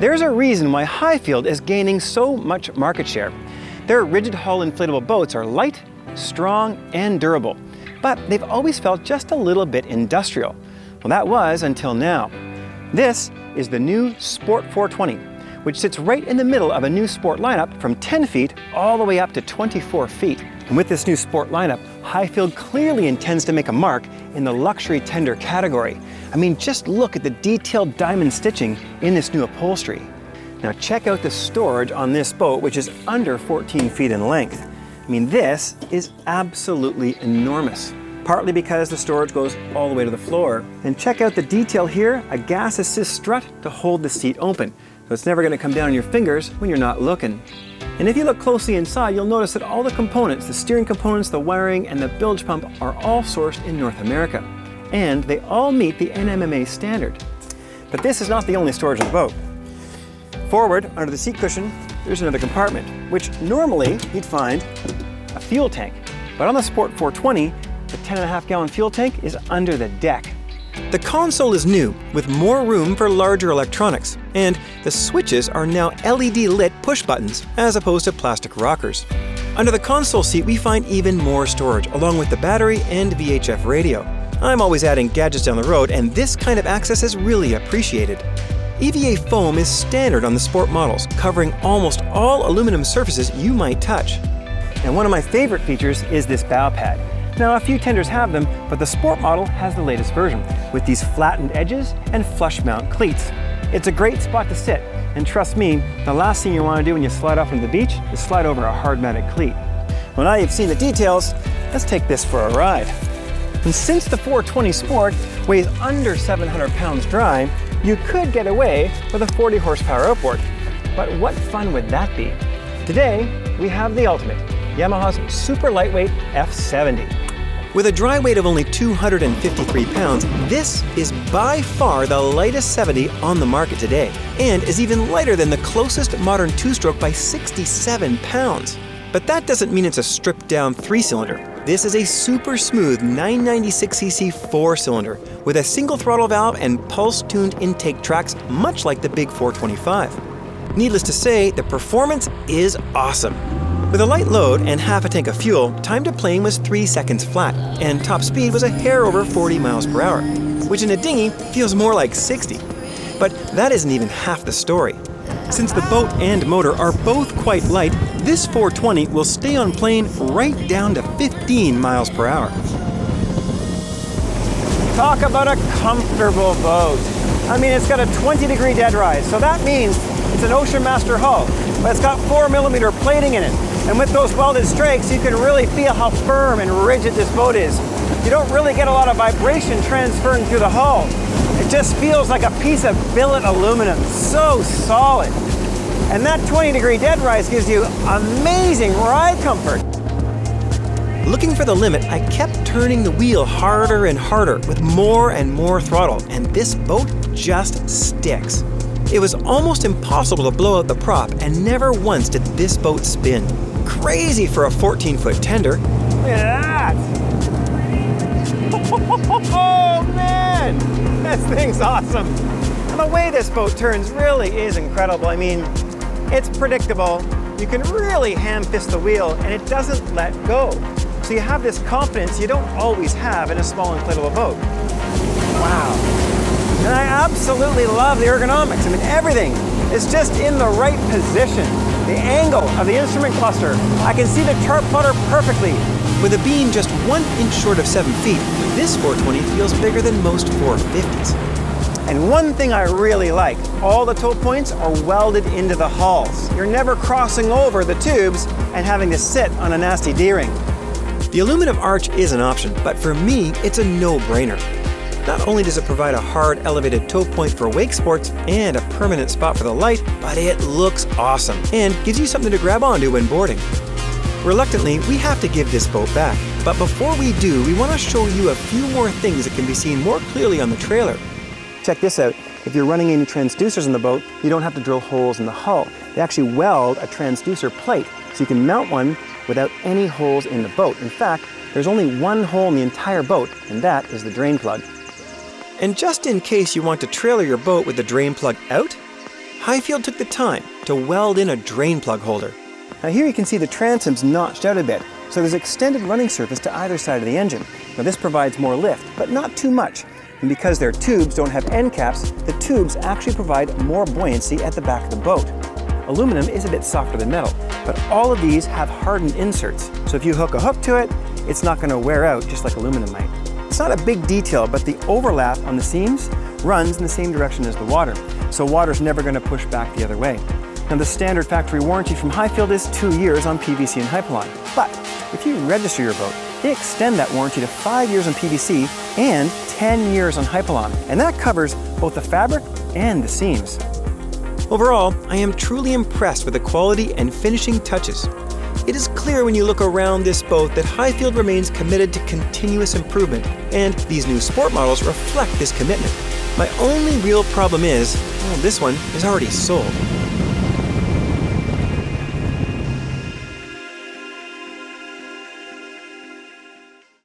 There's a reason why Highfield is gaining so much market share. Their rigid hull inflatable boats are light, strong, and durable, but they've always felt just a little bit industrial. Well, that was until now. This is the new Sport 420, which sits right in the middle of a new sport lineup from 10 feet all the way up to 24 feet. And with this new sport lineup, Highfield clearly intends to make a mark in the luxury tender category. I mean, just look at the detailed diamond stitching in this new upholstery. Now check out the storage on this boat, which is under 14 feet in length. I mean, this is absolutely enormous, partly because the storage goes all the way to the floor. And check out the detail here, a gas assist strut to hold the seat open, so it's never going to come down on your fingers when you're not looking. And if you look closely inside, you'll notice that all the components, the steering components, the wiring, and the bilge pump are all sourced in North America. And they all meet the NMMA standard. But this is not the only storage on the boat. Forward, under the seat cushion, there's another compartment, which normally you'd find a fuel tank. But on the Sport 420, the 10.5-gallon fuel tank is under the deck. The console is new, with more room for larger electronics, and the switches are now LED-lit push buttons, as opposed to plastic rockers. Under the console seat, we find even more storage, along with the battery and VHF radio. I'm always adding gadgets down the road, and this kind of access is really appreciated. EVA foam is standard on the Sport models, covering almost all aluminum surfaces you might touch. And one of my favorite features is this bow pad. Now, a few tenders have them, but the Sport model has the latest version, with these flattened edges and flush mount cleats. It's a great spot to sit, and trust me, the last thing you want to do when you slide off into the beach is slide over a hard-mounted cleat. Well, now you've seen the details, let's take this for a ride. And since the 420 Sport weighs under 700 pounds dry, you could get away with a 40 horsepower outboard. But what fun would that be? Today, we have the ultimate, Yamaha's super lightweight F70. With a dry weight of only 253 pounds, this is by far the lightest 70 on the market today, and is even lighter than the closest modern two-stroke by 67 pounds. But that doesn't mean it's a stripped-down three-cylinder. This is a super smooth 996cc four-cylinder with a single throttle valve and pulse-tuned intake tracks, much like the big 425. Needless to say, the performance is awesome. With a light load and half a tank of fuel, time to plane was 3 seconds flat, and top speed was a hair over 40 miles per hour, which in a dinghy feels more like 60. But that isn't even half the story. Since the boat and motor are both quite light, this 420 will stay on plane right down to 15 miles per hour. Talk about a comfortable boat. I mean, it's got a 20-degree dead rise, so that means it's an Ocean Master hull, but it's got 4mm plating in it. And with those welded strakes, you can really feel how firm and rigid this boat is. You don't really get a lot of vibration transferring through the hull. It just feels like a piece of billet aluminum, so solid. And that 20-degree dead rise gives you amazing ride comfort. Looking for the limit, I kept turning the wheel harder and harder with more and more throttle, and this boat just sticks. It was almost impossible to blow out the prop, and never once did this boat spin. Crazy for a 14-foot tender. Look at that! Oh man! This thing's awesome! And the way this boat turns really is incredible. I mean, it's predictable. You can really ham-fist the wheel, and it doesn't let go. So you have this confidence you don't always have in a small inflatable boat. Wow. And I absolutely love the ergonomics. I mean, everything is just in the right position. The angle of the instrument cluster, I can see the chart plotter perfectly. With a beam just 1 inch short of 7 feet, this 420 feels bigger than most 450s. And one thing I really like, all the toe points are welded into the hulls. You're never crossing over the tubes and having to sit on a nasty D-ring. The aluminum arch is an option, but for me, it's a no-brainer. Not only does it provide a hard, elevated toe point for wake sports and a permanent spot for the light, but it looks awesome and gives you something to grab onto when boarding. Reluctantly, we have to give this boat back, but before we do, we want to show you a few more things that can be seen more clearly on the trailer. Check this out. If you're running any transducers in the boat, you don't have to drill holes in the hull. They actually weld a transducer plate, so you can mount one without any holes in the boat. In fact, there's only one hole in the entire boat, and that is the drain plug. And just in case you want to trailer your boat with the drain plug out, Highfield took the time to weld in a drain plug holder. Now here you can see the transom's notched out a bit, so there's extended running surface to either side of the engine. Now this provides more lift, but not too much. And because their tubes don't have end caps, the tubes actually provide more buoyancy at the back of the boat. Aluminum is a bit softer than metal, but all of these have hardened inserts, so if you hook a hook to it, it's not going to wear out just like aluminum might. It's not a big detail, but the overlap on the seams runs in the same direction as the water, so water's never going to push back the other way. Now the standard factory warranty from Highfield is 2 years on PVC and Hypalon, but if you register your boat, they extend that warranty to 5 years on PVC and 10 years on Hypalon, and that covers both the fabric and the seams. Overall, I am truly impressed with the quality and finishing touches. It is clear when you look around this boat that Highfield remains committed to continuous improvement, and these new sport models reflect this commitment. My only real problem is, well, this one is already sold.